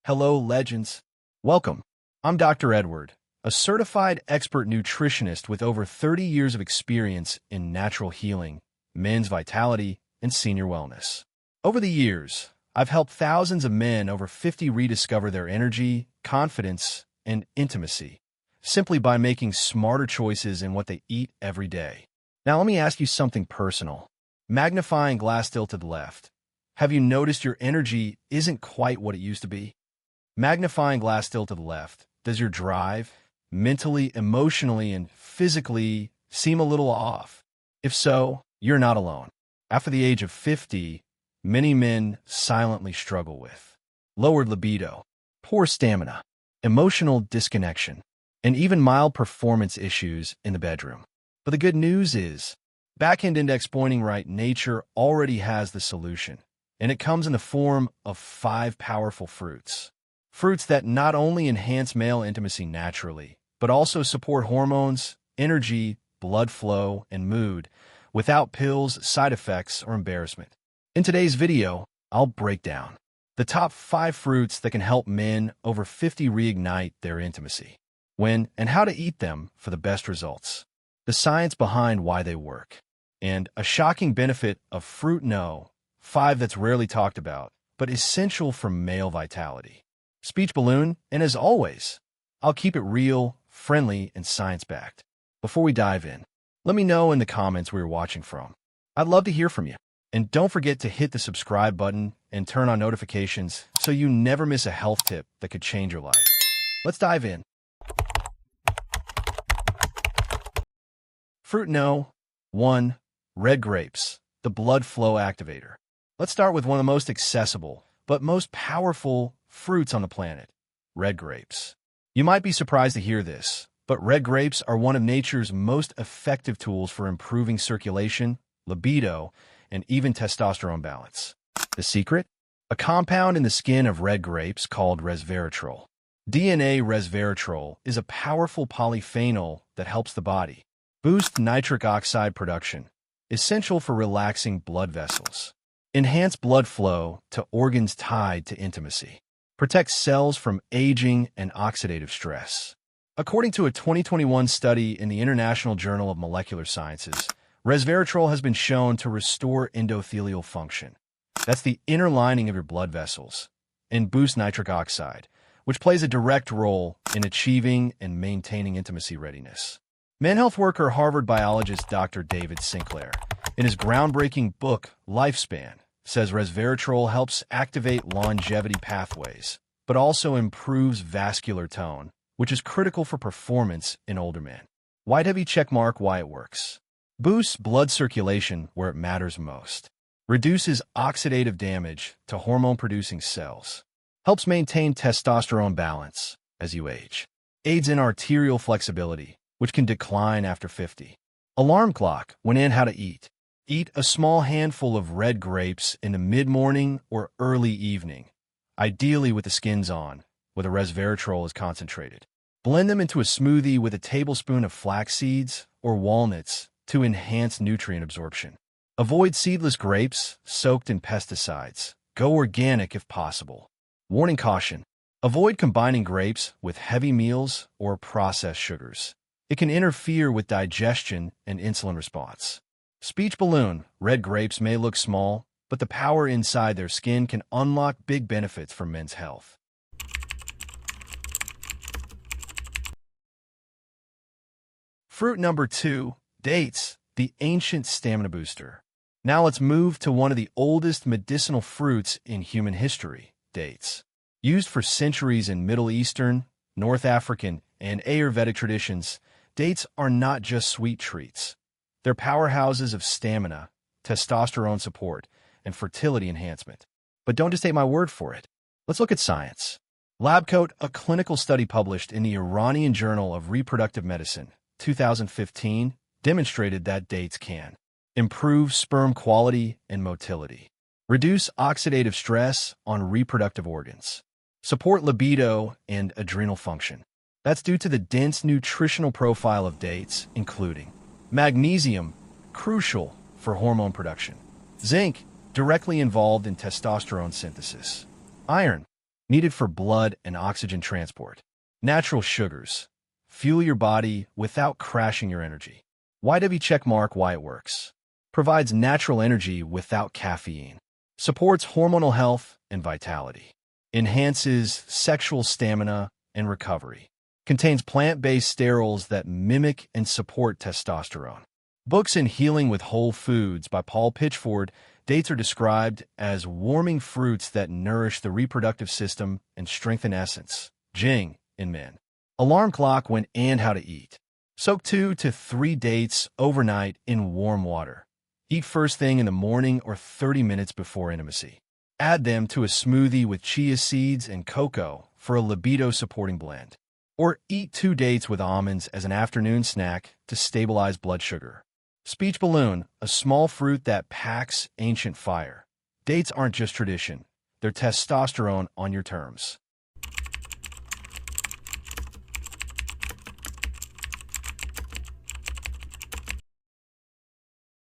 Hello, legends. Welcome. I'm Dr. Edward, a certified expert nutritionist with over 30 years of experience in natural healing, men's vitality, and senior wellness. Over the years, I've helped thousands of men over 50 rediscover their energy, confidence, and intimacy, simply by making smarter choices in what they eat every day. Now, let me ask you something personal. Magnifying glass still to the left. Have you noticed your energy isn't quite what it used to be? Magnifying glass still to the left, does your drive, mentally, emotionally, and physically, seem a little off? If so, you're not alone. After the age of 50, many men silently struggle with lowered libido, poor stamina, emotional disconnection, and even mild performance issues in the bedroom. But the good news is, back-end index pointing right, nature already has the solution, and it comes in the form of 5 powerful fruits. Fruits that not only enhance male intimacy naturally, but also support hormones, energy, blood flow, and mood, without pills, side effects, or embarrassment. In today's video, I'll break down the top 5 fruits that can help men over 50 reignite their intimacy, when and how to eat them for the best results, the science behind why they work, and a shocking benefit of Fruit No. 5 that's rarely talked about, but essential for male vitality. Speech balloon, and as always, I'll keep it real, friendly, and science-backed. Before we dive in, let me know in the comments where you're watching from. I'd love to hear from you. And don't forget to hit the subscribe button and turn on notifications so you never miss a health tip that could change your life. Let's dive in. Fruit No. 1. Red grapes, the blood flow activator. Let's start with one of the most accessible, but most powerful fruits on the planet, red grapes. You might be surprised to hear this, but red grapes are one of nature's most effective tools for improving circulation, libido, and even testosterone balance. The secret? A compound in the skin of red grapes called resveratrol. DNA resveratrol is a powerful polyphenol that helps the body boost nitric oxide production, essential for relaxing blood vessels, enhance blood flow to organs tied to intimacy, protects cells from aging and oxidative stress. According to a 2021 study in the International Journal of Molecular Sciences, resveratrol has been shown to restore endothelial function. That's the inner lining of your blood vessels, and boost nitric oxide, which plays a direct role in achieving and maintaining intimacy readiness. Men health worker Harvard biologist Dr. David Sinclair, in his groundbreaking book, Lifespan, says resveratrol helps activate longevity pathways, but also improves vascular tone, which is critical for performance in older men. White heavy checkmark why it works. Boosts blood circulation where it matters most. Reduces oxidative damage to hormone-producing cells. Helps maintain testosterone balance as you age. Aids in arterial flexibility, which can decline after 50. Alarm clock when and how to eat. Eat a small handful of red grapes in the mid-morning or early evening, ideally with the skins on, where the resveratrol is concentrated. Blend them into a smoothie with a tablespoon of flax seeds or walnuts to enhance nutrient absorption. Avoid seedless grapes soaked in pesticides. Go organic if possible. Warning caution. Avoid combining grapes with heavy meals or processed sugars. It can interfere with digestion and insulin response. Speech balloon. Red grapes may look small, but the power inside their skin can unlock big benefits for men's health. Fruit number 2. Dates, the ancient stamina booster. Now let's move to one of the oldest medicinal fruits in human history, dates. Used for centuries in Middle Eastern, North African, and Ayurvedic traditions, dates are not just sweet treats. They're powerhouses of stamina, testosterone support, and fertility enhancement. But don't just take my word for it. Let's look at science. LabCoat, a clinical study published in the Iranian Journal of Reproductive Medicine, 2015, demonstrated that dates can improve sperm quality and motility, reduce oxidative stress on reproductive organs, support libido and adrenal function. That's due to the dense nutritional profile of dates, including magnesium, crucial for hormone production, zinc, directly involved in testosterone synthesis, iron, needed for blood and oxygen transport. Natural sugars. Fuel your body without crashing your energy. YW checkmark why it works. Provides natural energy without caffeine. Supports hormonal health and vitality. Enhances sexual stamina and recovery. Contains plant-based sterols that mimic and support testosterone. Books in Healing with Whole Foods by Paul Pitchford. Dates are described as warming fruits that nourish the reproductive system and strengthen essence. Jing in men. Alarm clock when and how to eat. Soak 2 to 3 dates overnight in warm water. Eat first thing in the morning or 30 minutes before intimacy. Add them to a smoothie with chia seeds and cocoa for a libido-supporting blend. Or eat 2 dates with almonds as an afternoon snack to stabilize blood sugar. Speech balloon, a small fruit that packs ancient fire. Dates aren't just tradition. They're testosterone on your terms.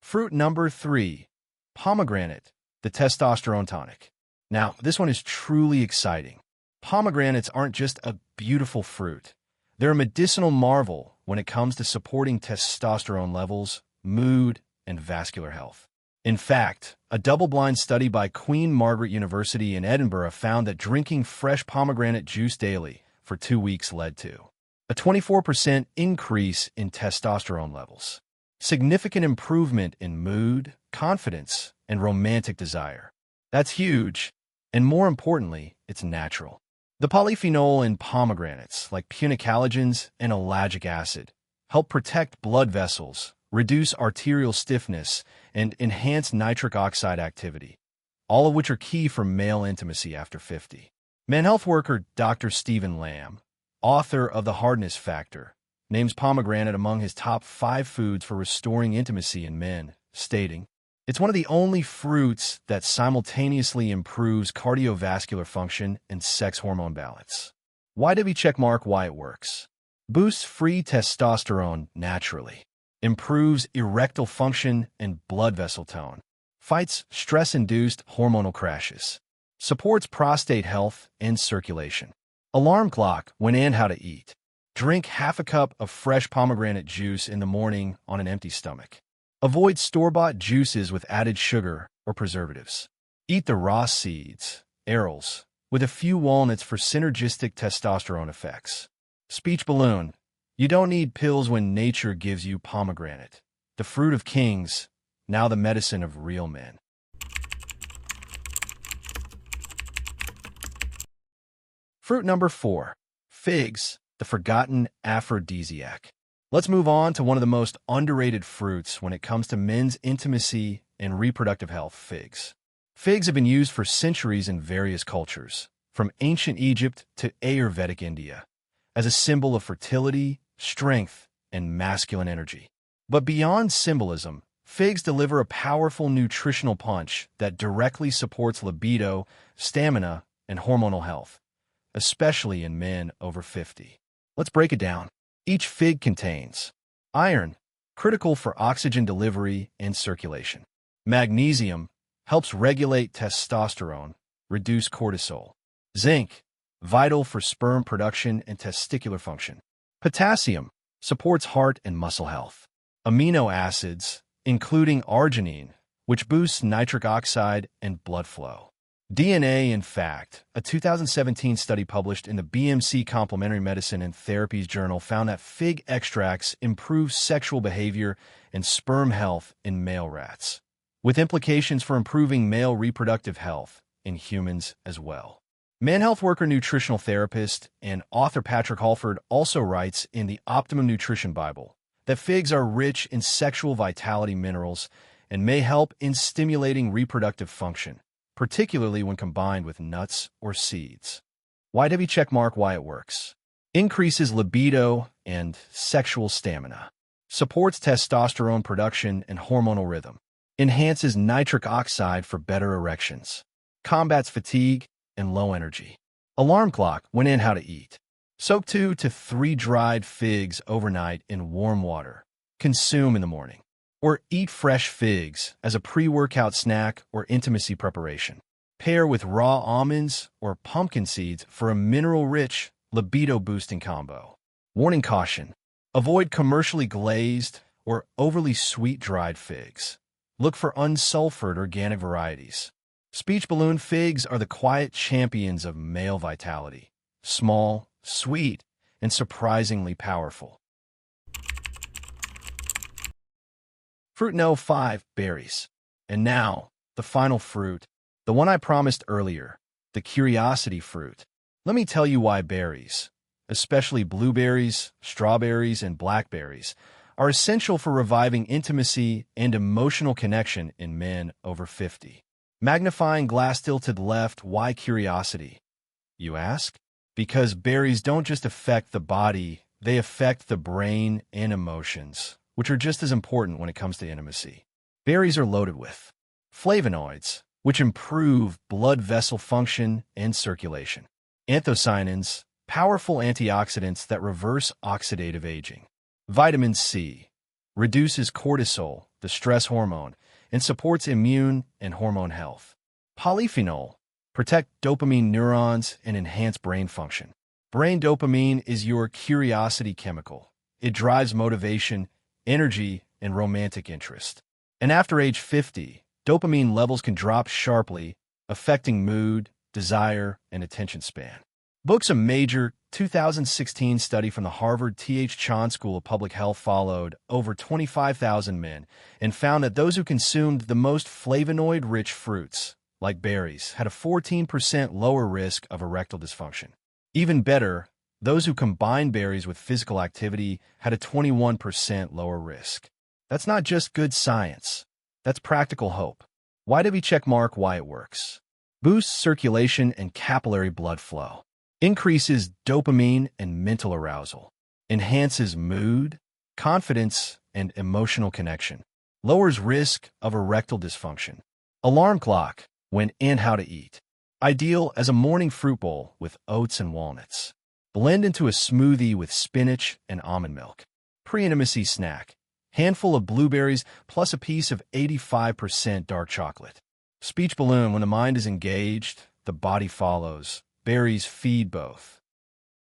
Fruit number 3, pomegranate, the testosterone tonic. Now, this one is truly exciting. Pomegranates aren't just a beautiful fruit. They're a medicinal marvel when it comes to supporting testosterone levels, mood, and vascular health. In fact, a double-blind study by Queen Margaret University in Edinburgh found that drinking fresh pomegranate juice daily for 2 weeks led to a 24% increase in testosterone levels, significant improvement in mood, confidence, and romantic desire. That's huge, and more importantly, it's natural. The polyphenol in pomegranates, like punicalagins and ellagic acid, help protect blood vessels, reduce arterial stiffness, and enhance nitric oxide activity, all of which are key for male intimacy after 50. Men health worker Dr. Stephen Lamb, author of The Hardness Factor, names pomegranate among his top 5 foods for restoring intimacy in men, stating, "It's one of the only fruits that simultaneously improves cardiovascular function and sex hormone balance." YW checkmark why it works. Boosts free testosterone naturally. Improves erectile function and blood vessel tone. Fights stress-induced hormonal crashes. Supports prostate health and circulation. Alarm clock when and how to eat. Drink half a cup of fresh pomegranate juice in the morning on an empty stomach. Avoid store-bought juices with added sugar or preservatives. Eat the raw seeds, arils, with a few walnuts for synergistic testosterone effects. Speech balloon. You don't need pills when nature gives you pomegranate, the fruit of kings, now the medicine of real men. Fruit number 4, figs, the forgotten aphrodisiac. Let's move on to one of the most underrated fruits when it comes to men's intimacy and reproductive health, figs. Figs have been used for centuries in various cultures, from ancient Egypt to Ayurvedic India, as a symbol of fertility, strength, and masculine energy. But beyond symbolism, figs deliver a powerful nutritional punch that directly supports libido, stamina, and hormonal health, especially in men over 50. Let's break it down. Each fig contains iron, critical for oxygen delivery and circulation. Magnesium, helps regulate testosterone, reduce cortisol. Zinc, vital for sperm production and testicular function. Potassium, supports heart and muscle health. Amino acids, including arginine, which boosts nitric oxide and blood flow. DNA, in fact, a 2017 study published in the BMC Complementary Medicine and Therapies Journal found that fig extracts improve sexual behavior and sperm health in male rats, with implications for improving male reproductive health in humans as well. Man health worker, nutritional therapist, and author Patrick Halford also writes in the Optimum Nutrition Bible that figs are rich in sexual vitality minerals and may help in stimulating reproductive function, particularly when combined with nuts or seeds. YW checkmark why it works. Increases libido and sexual stamina. Supports testosterone production and hormonal rhythm. Enhances nitric oxide for better erections. Combats fatigue and low energy. Alarm clock when and how to eat. Soak 2 to 3 dried figs overnight in warm water. Consume in the morning. Or eat fresh figs as a pre-workout snack or intimacy preparation. Pair with raw almonds or pumpkin seeds for a mineral-rich, libido-boosting combo. Warning caution. Avoid commercially glazed or overly sweet dried figs. Look for unsulfured organic varieties. Speech balloon figs are the quiet champions of male vitality. Small, sweet, and surprisingly powerful. Fruit No. 5. Berries. And now, the final fruit, the one I promised earlier, the curiosity fruit. Let me tell you why berries, especially blueberries, strawberries, and blackberries, are essential for reviving intimacy and emotional connection in men over 50. Magnifying glass tilted left, why curiosity? You ask? Because berries don't just affect the body, they affect the brain and emotions, which are just as important when it comes to intimacy. Berries are loaded with flavonoids, which improve blood vessel function and circulation. Anthocyanins, powerful antioxidants that reverse oxidative aging. Vitamin C reduces cortisol, the stress hormone, and supports immune and hormone health. Polyphenol protect dopamine neurons and enhance brain function. Brain dopamine is your curiosity chemical. It drives motivation, energy, and romantic interest. And after age 50, dopamine levels can drop sharply, affecting mood, desire, and attention span. Book's a major 2016 study from the Harvard T.H. Chan School of Public Health followed over 25,000 men and found that those who consumed the most flavonoid-rich fruits, like berries, had a 14% lower risk of erectile dysfunction. Even better, those who combined berries with physical activity had a 21% lower risk. That's not just good science. That's practical hope. YW checkmark why it works. Boosts circulation and capillary blood flow. Increases dopamine and mental arousal. Enhances mood, confidence, and emotional connection. Lowers risk of erectile dysfunction. Alarm clock, when and how to eat. Ideal as a morning fruit bowl with oats and walnuts. Blend into a smoothie with spinach and almond milk. Pre-intimacy snack. Handful of blueberries plus a piece of 85% dark chocolate. Speech balloon, when the mind is engaged, the body follows. Berries feed both.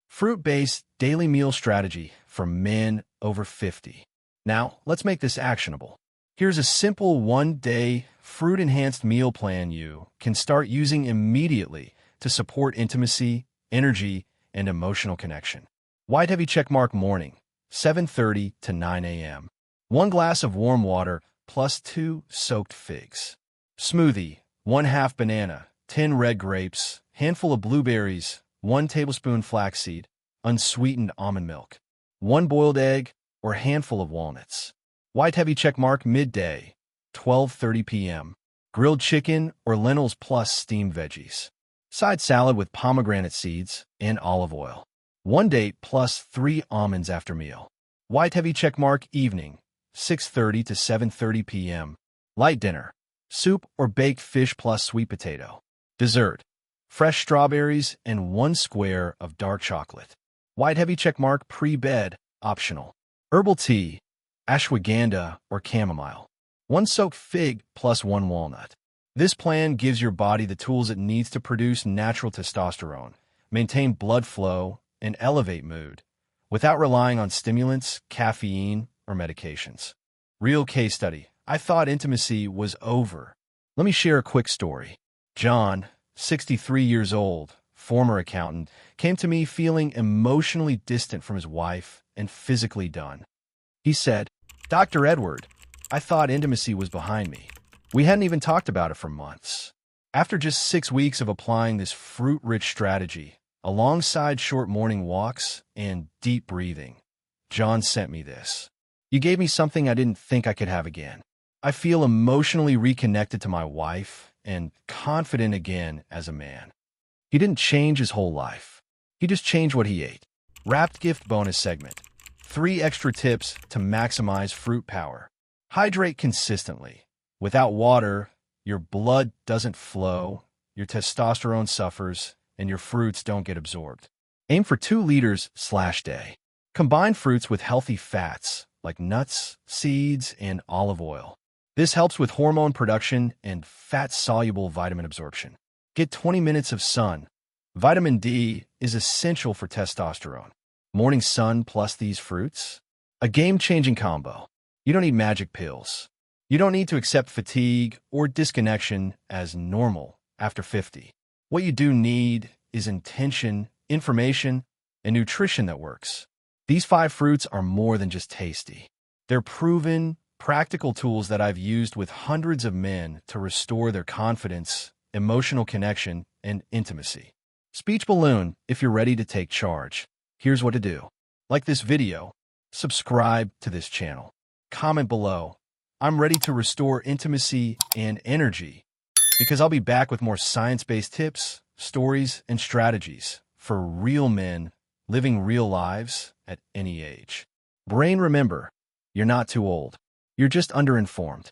Fruit-based daily meal strategy for men over 50. Now, let's make this actionable. Here's a simple one-day fruit-enhanced meal plan you can start using immediately to support intimacy, energy, and emotional connection. White heavy checkmark morning, 7:30 to 9 a.m. 1 glass of warm water plus 2 soaked figs. Smoothie, 1/2 banana, 10 red grapes, handful of blueberries, 1 tablespoon flaxseed, unsweetened almond milk, 1 boiled egg, or handful of walnuts. White heavy checkmark midday, 12:30 p.m. Grilled chicken or lentils plus steamed veggies. Side salad with pomegranate seeds and olive oil. 1 date plus 3 almonds after meal. White heavy checkmark evening, 6:30 to 7:30 p.m. Light dinner. Soup or baked fish plus sweet potato. Dessert. Fresh strawberries and 1 square of dark chocolate. White heavy checkmark pre-bed, optional. Herbal tea, ashwagandha or chamomile. 1 soaked fig plus 1 walnut. This plan gives your body the tools it needs to produce natural testosterone, maintain blood flow, and elevate mood, without relying on stimulants, caffeine, or medications. Real case study. I thought intimacy was over. Let me share a quick story. John, 63 years old, former accountant, came to me feeling emotionally distant from his wife and physically done. He said, "Dr. Edward, I thought intimacy was behind me. We hadn't even talked about it for months." After just 6 weeks of applying this fruit-rich strategy, alongside short morning walks and deep breathing, John sent me this. "You gave me something I didn't think I could have again. I feel emotionally reconnected to my wife and confident again as a man." He didn't change his whole life. He just changed what he ate. Wrapped gift bonus segment. 3 extra tips to maximize fruit power. Hydrate consistently. Without water, your blood doesn't flow, your testosterone suffers, and your fruits don't get absorbed. Aim for 2 liters/day. Combine fruits with healthy fats like nuts, seeds, and olive oil. This helps with hormone production and fat-soluble vitamin absorption. Get 20 minutes of sun. Vitamin D is essential for testosterone. Morning sun plus these fruits? A game-changing combo. You don't need magic pills. You don't need to accept fatigue or disconnection as normal after 50. What you do need is intention, information, and nutrition that works. These 5 fruits are more than just tasty. They're proven, practical tools that I've used with hundreds of men to restore their confidence, emotional connection, and intimacy. Speech balloon, if you're ready to take charge. Here's what to do. Like this video, subscribe to this channel, comment below. I'm ready to restore intimacy and energy because I'll be back with more science-based tips, stories, and strategies for real men living real lives at any age. Brain, remember, you're not too old. You're just underinformed.